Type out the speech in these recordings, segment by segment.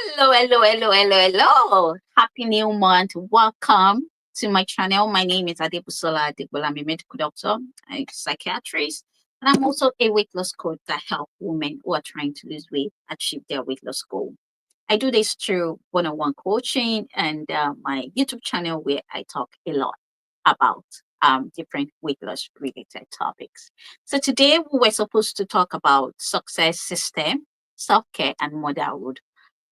Hello, hello, hello, hello, hello. Happy new month. Welcome to my channel. My name is Adebusola Adebola. I'm a medical doctor, a psychiatrist, and I'm also a weight loss coach that help women who are trying to lose weight achieve their weight loss goal. I do this through one-on-one coaching and my YouTube channel where I talk a lot about different weight loss related topics. So today we were supposed to talk about success system, self-care, and motherhood.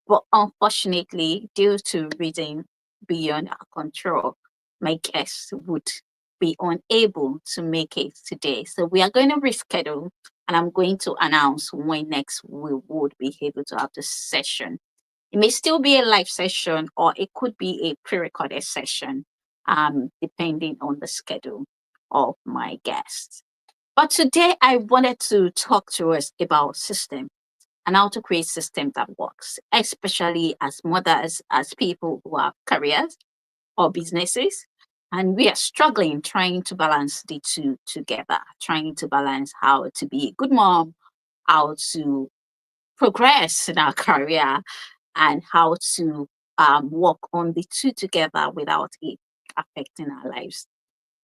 But unfortunately, due to reason beyond our control, my guest would be unable to make it today. So we are going to reschedule and I'm going to announce when next we would be able to have this session. It may still be a live session or it could be a pre-recorded session, depending on the schedule of my guests. But today I wanted to talk to us about system and how to create system that works, especially as mothers, as people who have careers or businesses. And we are struggling trying to balance the two together, trying to balance how to be a good mom, how to progress in our career, and how to work on the two together without it affecting our lives.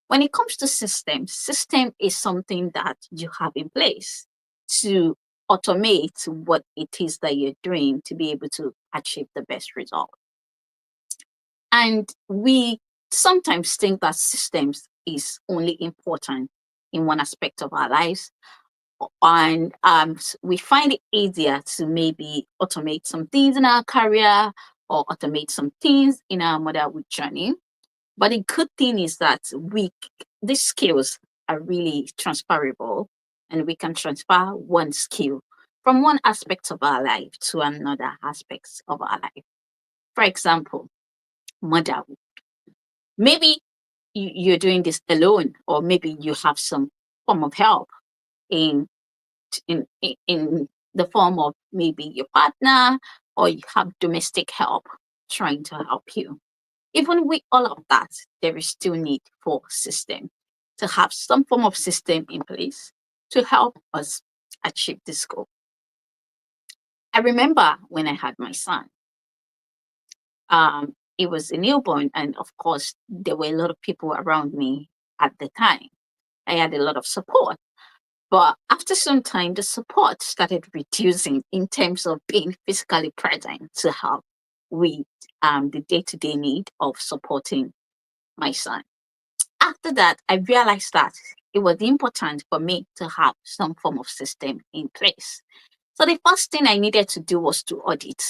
When it comes to system is something that you have in place to automate what it is that you're doing to be able to achieve the best result. And we sometimes think that systems is only important in one aspect of our lives. And we find it easier to maybe automate some things in our career or automate some things in our motherhood journey. But the good thing is that these skills are really transferable and we can transfer one skill from one aspect of our life to another aspect of our life. For example, motherhood. Maybe you're doing this alone, or maybe you have some form of help in in the form of maybe your partner, or you have domestic help trying to help you. Even with all of that, there is still need for system to have some form of system in place to help us achieve this goal. I remember when I had my son, it was a newborn, and of course, there were a lot of people around me at the time. I had a lot of support. But after some time, the support started reducing in terms of being physically present to help with the day to day need of supporting my son. After that, I realized that it was important for me to have some form of system in place. So the first thing I needed to do was to audit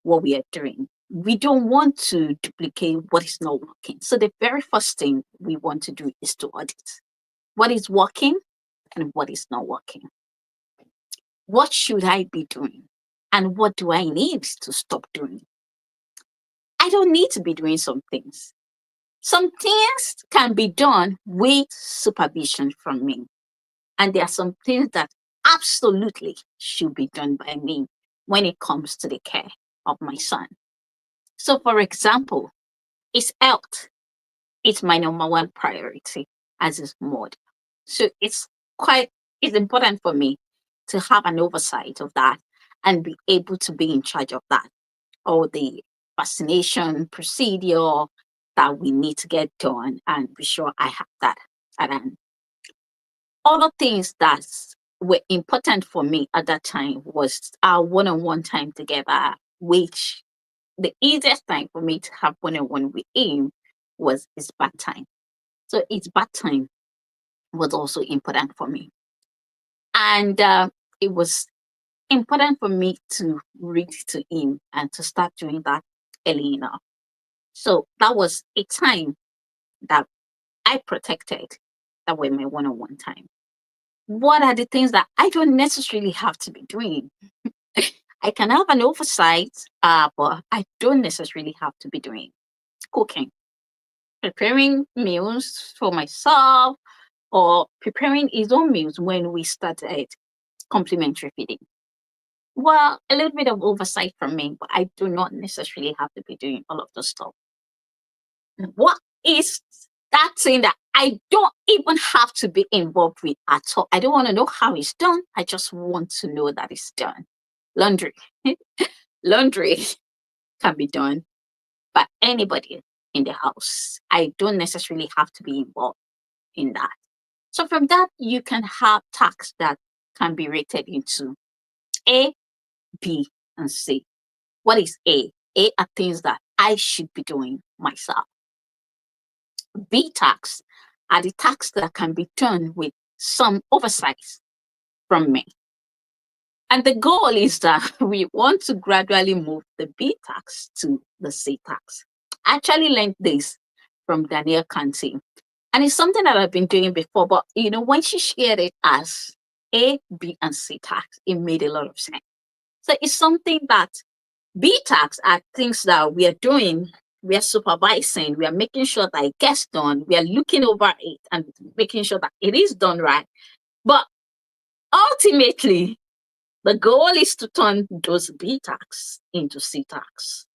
what we are doing. We don't want to duplicate what is not working. So the very first thing we want to do is to audit what is working and what is not working. What should I be doing? And what do I need to stop doing? I don't need to be doing some things. Some things can be done with supervision from me. And there are some things that absolutely should be done by me when it comes to the care of my son. So, for example, his health is my number one priority as his mother. So, it's important for me to have an oversight of that and be able to be in charge of that, or the vaccination procedure that we need to get done and be sure I have that at hand. Other things that were important for me at that time was our one-on-one time together, which the easiest time for me to have one-on-one with him was his bath time. So his bath time was also important for me. And it was important for me to read to him and to start doing that early enough. So that was a time that I protected, that were my one-on-one time. What are the things that I don't necessarily have to be doing? I can have an oversight, but I don't necessarily have to be doing cooking, preparing meals for myself, or preparing his own meals when we started complementary feeding. Well, a little bit of oversight from me, but I do not necessarily have to be doing all of the stuff. What is that thing that I don't even have to be involved with at all? I don't want to know how it's done. I just want to know that it's done. Laundry. Laundry. can be done by anybody in the house. I don't necessarily have to be involved in that. So from that, you can have tasks that can be rated into A, B, and C. What is A? A are things that I should be doing myself. B tasks are the tasks that can be done with some oversight from me. And the goal is that we want to gradually move the B tax to the C tax. I actually learned this from Danielle Canty. And it's something that I've been doing before, but when she shared it as A, B, and C tax, it made a lot of sense. So it's something that B tax are things that we are doing, we are supervising, we are making sure that it gets done, we are looking over it and making sure that it is done right. But ultimately, the goal is to turn those B tax into C tax.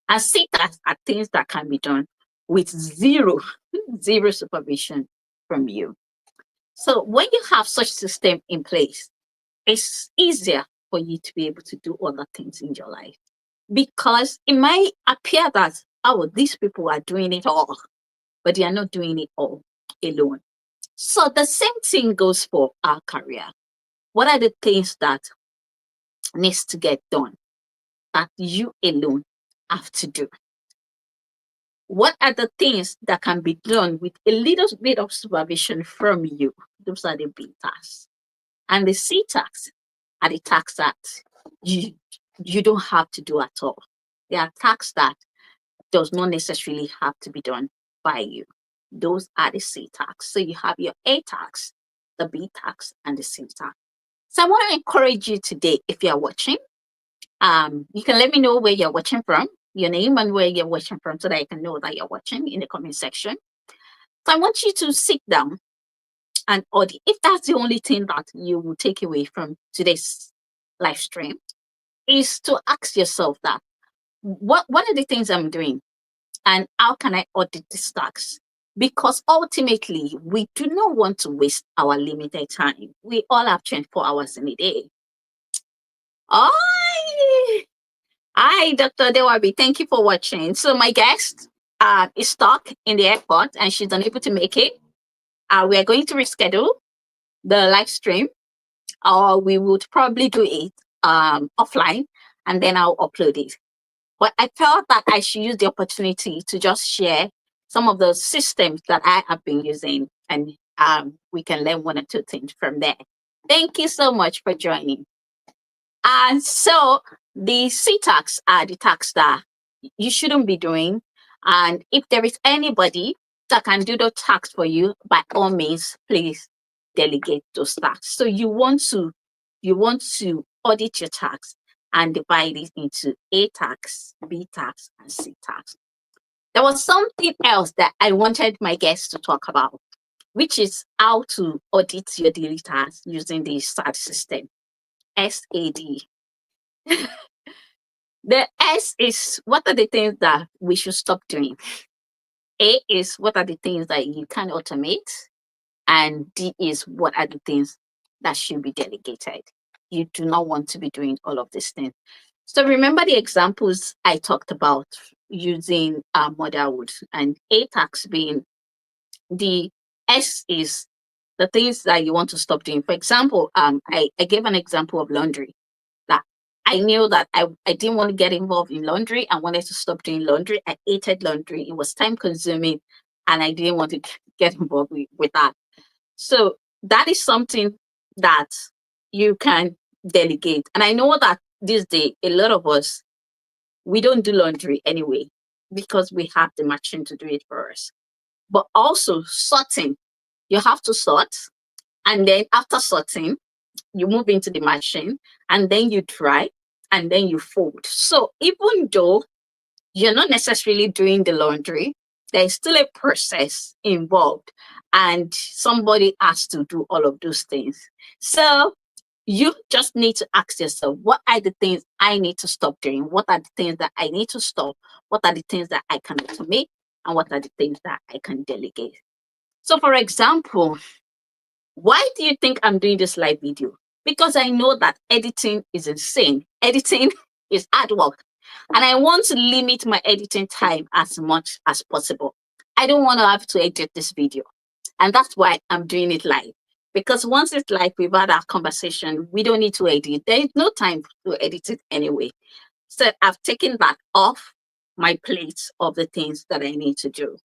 And C tax are things that can be done with zero supervision from you. So when you have such system in place, it's easier for you to be able to do other things in your life. Because it might appear that, these people are doing it all, but they are not doing it all alone. So the same thing goes for our career. What are the things that needs to get done that you alone have to do? What are the things that can be done with a little bit of supervision from you? Those are the B tasks. And the C tasks are the tasks that you don't have to do at all. They are tasks that does not necessarily have to be done by you. Those are the C tasks. So you have your A tasks, the B tasks, and the C tasks. So I want to encourage you today, if you're watching, you can let me know where you're watching from, your name and where you're watching from, so that I can know that you're watching in the comment section. So I want you to sit down and audit. If that's the only thing that you will take away from today's live stream, is to ask yourself that, what are the things I'm doing? And how can I audit these tasks? Because ultimately, we do not want to waste our limited time. We all have 24 hours in a day. Hi, Dr. Dewabi. Thank you for watching. So my guest is stuck in the airport and she's unable to make it. We are going to reschedule the live stream, or we would probably do it offline, and then I'll upload it. But I felt that I should use the opportunity to just share some of the systems that I have been using, and we can learn one or two things from there. Thank you so much for joining. And so the C tax are the tax that you shouldn't be doing. And if there is anybody that can do the tax for you, by all means, please delegate those tasks. So you want to audit your tax and divide it into A tax, B tax, and C tax. There was something else that I wanted my guests to talk about, which is how to audit your daily tasks using the SAD system. SAD. The S is, what are the things that we should stop doing? A is, what are the things that you can automate? And D is, what are the things that should be delegated? You do not want to be doing all of these things. So remember the examples I talked about using motherhood, and A tax being the S is the things that you want to stop doing. For example, I gave an example of laundry. That I knew that I didn't want to get involved in laundry. I wanted to stop doing laundry. I hated laundry. It was time consuming and I didn't want to get involved with that. So that is something that you can delegate. And I know that this day, a lot of us, we don't do laundry anyway because we have the machine to do it for us. But also sorting, you have to sort. And then after sorting, you move into the machine and then you dry and then you fold. So even though you're not necessarily doing the laundry, there's still a process involved and somebody has to do all of those things. So you just need to ask yourself, what are the things I need to stop doing? What are the things that I need to stop? What are the things that I can automate? And what are the things that I can delegate? So for example, why do you think I'm doing this live video? Because I know that editing is insane. Editing is hard work. And I want to limit my editing time as much as possible. I don't want to have to edit this video. And that's why I'm doing it live. Because once it's live, we've had our conversation. We don't need to edit. There is no time to edit it anyway. So I've taken that off my plate of the things that I need to do.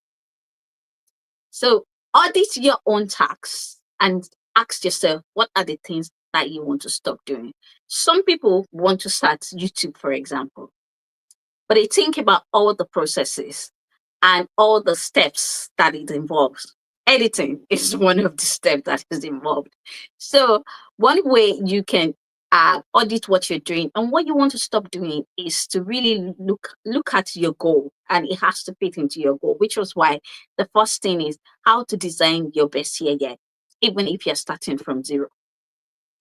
So audit your own tasks and ask yourself, what are the things that you want to stop doing? Some people want to start YouTube, for example, but they think about all the processes and all the steps that it involves. Editing is one of the steps that is involved. So one way you can audit what you're doing and what you want to stop doing is to really look at your goal, and it has to fit into your goal, which was why the first thing is how to design your best year yet, even if you're starting from zero.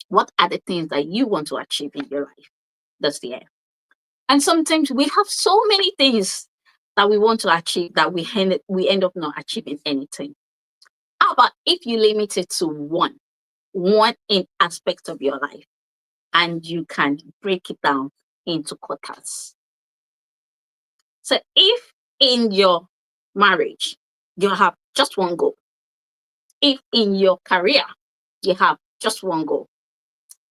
What are the things that you want to achieve in your life this year? And sometimes we have so many things that we want to achieve that we end up not achieving anything. How about if you limit it to one in aspect of your life, and you can break it down into quarters? So if in your marriage you have just one goal, if in your career you have just one goal,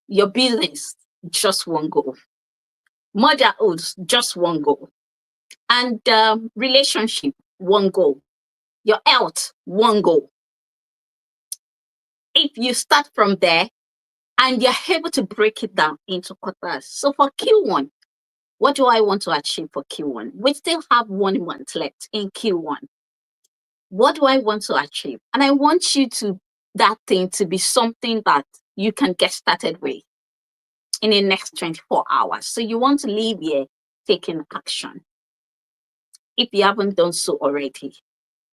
your business just one goal, motherhood just one goal, and relationship one goal, your health one goal. If you start from there and you're able to break it down into quarters. So for Q1, what do I want to achieve for Q1? We still have 1 month left in Q1. What do I want to achieve? And I want you to that thing to be something that you can get started with in the next 24 hours. So you want to leave here taking action. If you haven't done so already,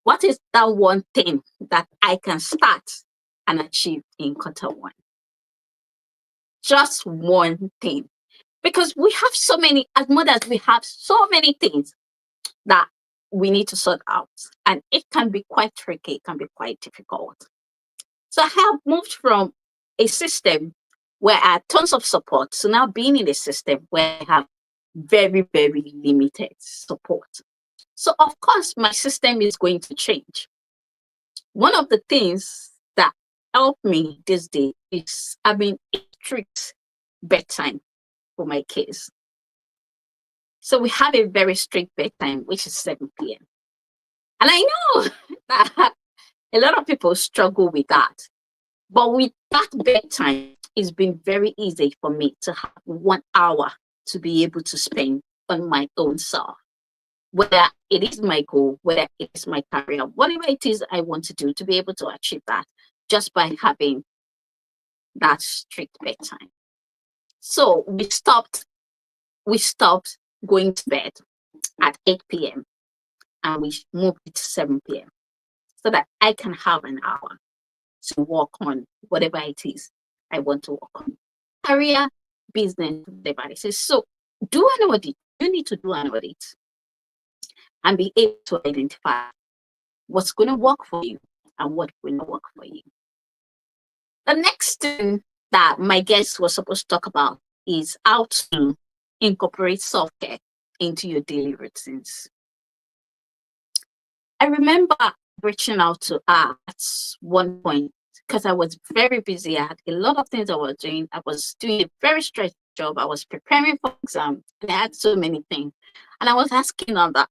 what is that one thing that I can start and achieve in Q1? Just one thing. Because we have so many, as mothers, we have so many things that we need to sort out. And it can be quite tricky, it can be quite difficult. So I have moved from a system where I had tons of support to now being in a system where I have very, very limited support. So of course, my system is going to change. One of the things that helped me this day is having a strict bedtime for my kids. So we have a very strict bedtime, which is 7 p.m. And I know that a lot of people struggle with that. But with that bedtime, it's been very easy for me to have 1 hour to be able to spend on my own self. Whether it is my goal, whether it is my career, whatever it is I want to do to be able to achieve that just by having that strict bedtime. So we stopped going to bed at 8 p.m. and we moved it to 7 p.m. so that I can have an hour to work on whatever it is I want to work on. Career, business, whatever it is. So do an audit. You need to do an audit and be able to identify what's going to work for you and what will not work for you. The next thing that my guest was supposed to talk about is how to incorporate self-care into your daily routines. I remember reaching out to her at one point because I was very busy. I had a lot of things I was doing. I was doing a very stressful job. I was preparing for exam and I had so many things. And I was asking her that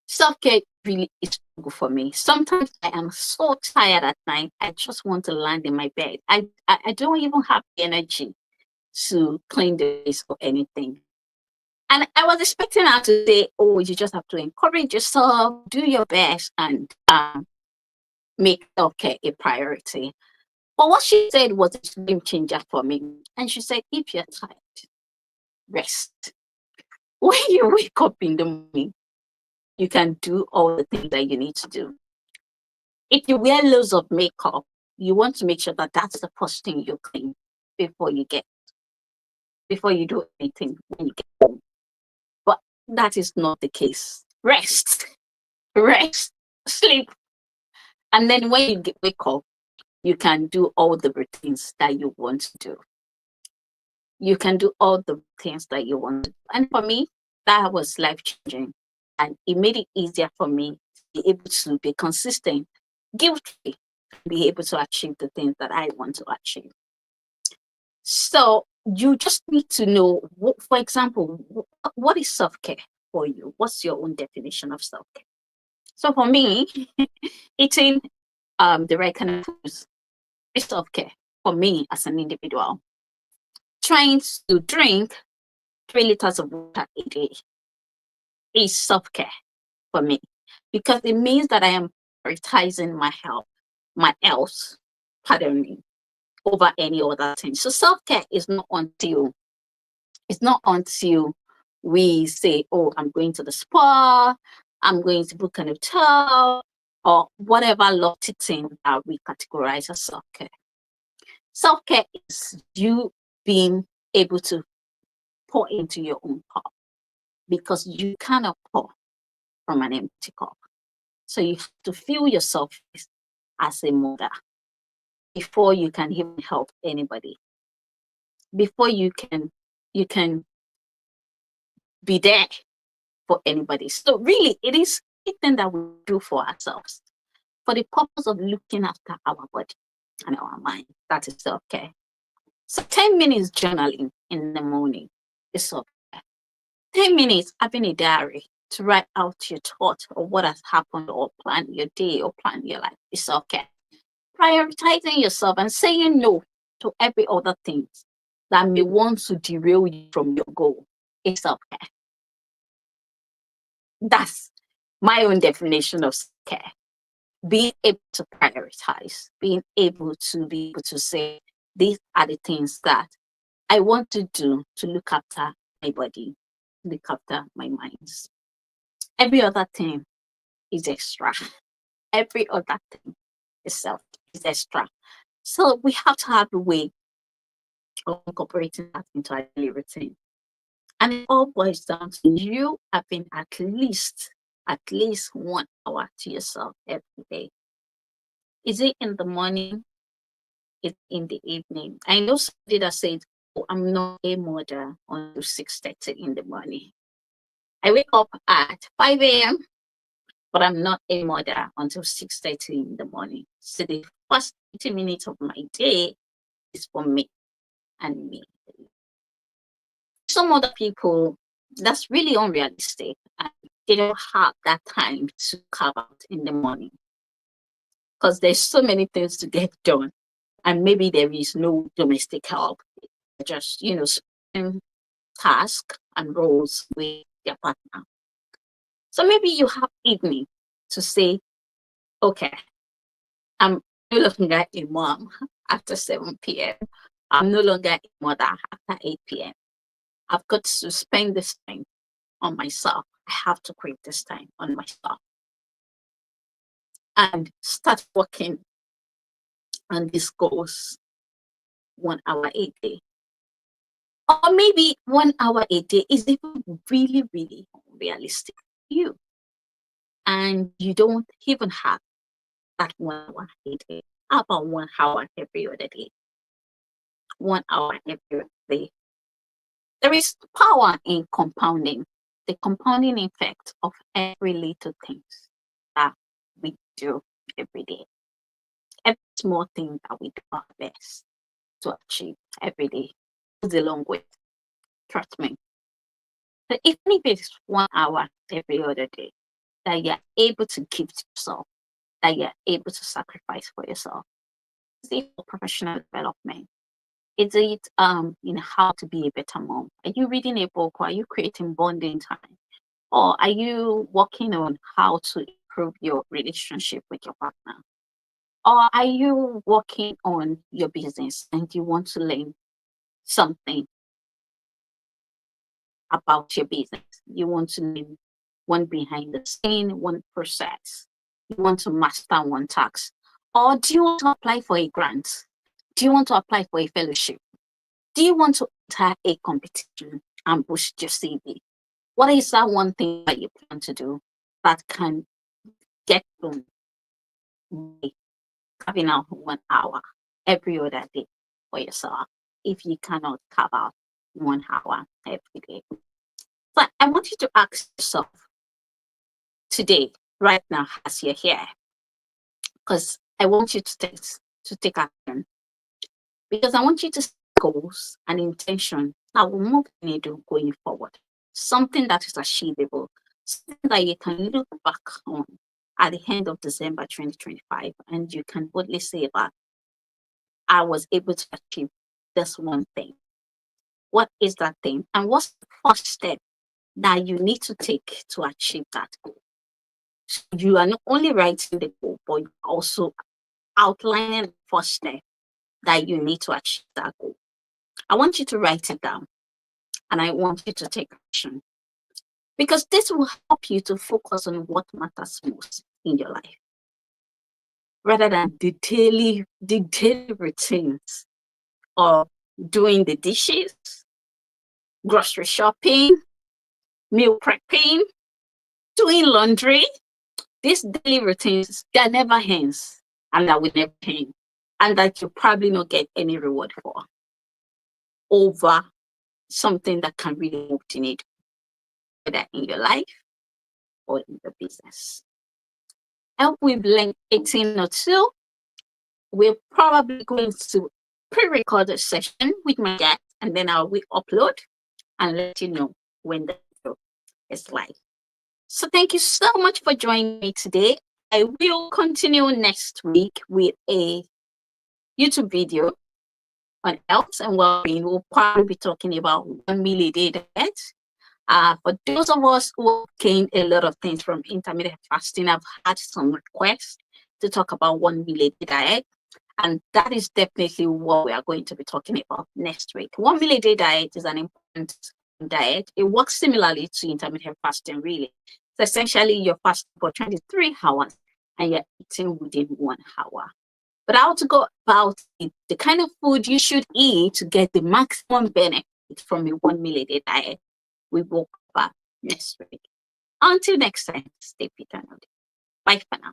self-care really is good for me. Sometimes I am so tired at night. I just want to land in my bed. I don't even have the energy to clean the place or anything. And I was expecting her to say, oh, you just have to encourage yourself, do your best, and make self-care a priority. But what she said was a game changer for me. And she said, if you're tired, rest. When you wake up in the morning, you can do all the things that you need to do. If you wear loads of makeup, you want to make sure that that's the first thing you clean before you do anything when you get home. But that is not the case. Rest, sleep. And then when you wake up, you can do all the routines that you want to do. you can do all the things that you want to do. And for me, that was life changing. And it made it easier for me to be able to be consistent, guilt free, be able to achieve the things that I want to achieve. So you just need to know, for example, what is self care for you? What's your own definition of self care? So for me, eating the right kind of foods is self care for me as an individual. Trying to drink 3 liters of water a day is self care for me because it means that I am prioritizing my health, pardon me, over any other thing. So self care is not until we say, oh, I'm going to the spa, I'm going to book an hotel, or whatever lofty thing that we categorize as self care. Self care is you being able to pour into your own cup because you cannot pour from an empty cup. So you have to fill yourself as a mother before you can even help anybody. Before you can be there for anybody. So really it is something that we do for ourselves for the purpose of looking after our body and our mind. That is self-care. So 10 minutes journaling in the morning is self-care. 10 minutes having a diary to write out your thoughts or what has happened or plan your day or plan your life is self-care. Prioritizing yourself and saying no to every other thing that may want to derail you from your goal is self-care. That's my own definition of self-care. Being able to prioritize, being able to say, these are the things that I want to do to look after my body, look after my minds. Every other thing is extra. Every other thing is extra. So we have to have a way of incorporating that into our daily routine. And it all boils down to you having at least 1 hour to yourself every day. Is it in the morning? Is it in the evening? I know somebody that said, oh, I'm not a mother until 6:30 in the morning. I wake up at 5 a.m., but I'm not a mother until 6:30 in the morning. So the first 30 minutes of my day is for me and me. Some other people, that's really unrealistic. And they don't have that time to carve out in the morning because there's so many things to get done. And maybe there is no domestic help. Just, splitting tasks and roles with their partner. So maybe you have evening to say, okay, I'm no longer a mom after 7 p.m. I'm no longer a mother after 8 p.m. I've got to spend this time on myself. I have to create this time on myself and start working on these goals 1 hour a day. Or maybe 1 hour a day is even really, really realistic for you. And you don't even have that 1 hour a day. How about 1 hour every other day? 1 hour every other day. There is power in compounding, the compounding effect of every little things that we do every day. Every small thing that we do our best to achieve every day goes a long way. Trust me. So even if it's 1 hour every other day that you're able to give to yourself, that you're able to sacrifice for yourself, is it for professional development? Is it how to be a better mom? Are you reading a book or are you creating bonding time? Or are you working on how to improve your relationship with your partner? Or are you working on your business and you want to learn something about your business? You want to learn one behind the scene, one process. You want to master one task. Or do you want to apply for a grant? Do you want to apply for a fellowship? Do you want to enter a competition and boost your CV? What is that one thing that you plan to do that can get done by carving out 1 hour every other day for yourself if you cannot carve out 1 hour every day. But I want you to ask yourself today, right now, as you're here, because I want you to take action. Because I want you to set goals and intention that will move the needle going forward. Something that is achievable, something that you can look back on at the end of December 2025, and you can boldly say that I was able to achieve this one thing. What is that thing? And what's the first step that you need to take to achieve that goal? So you are not only writing the goal, but you're also outlining the first step that you need to achieve that goal. I want you to write it down and I want you to take action because this will help you to focus on what matters most in your life rather than the daily routines of doing the dishes, grocery shopping, meal prepping, doing laundry. These daily routines, that never ends and that will never end and that you probably not get any reward for over something that can really move the needle, whether in your life or in the business. I hope we've learned 18 or 2. We're probably going to pre-record a session with my dad and then I will upload and let you know when the video is live. So thank you so much for joining me today. I will continue next week with a YouTube video on health and well-being. We'll probably be talking about 1 meal a day diet. For those of us who gained a lot of things from intermittent fasting, I've had some requests to talk about 1 meal a day diet. And that is definitely what we are going to be talking about next week. 1 meal a day diet is an important diet. It works similarly to intermittent fasting, really. So essentially, you're fasting for 23 hours and you're eating within 1 hour. But how to go about it, the kind of food you should eat to get the maximum benefit from a 1 meal a day diet, we will cover next week. Until next time, stay fit and healthy. Bye for now.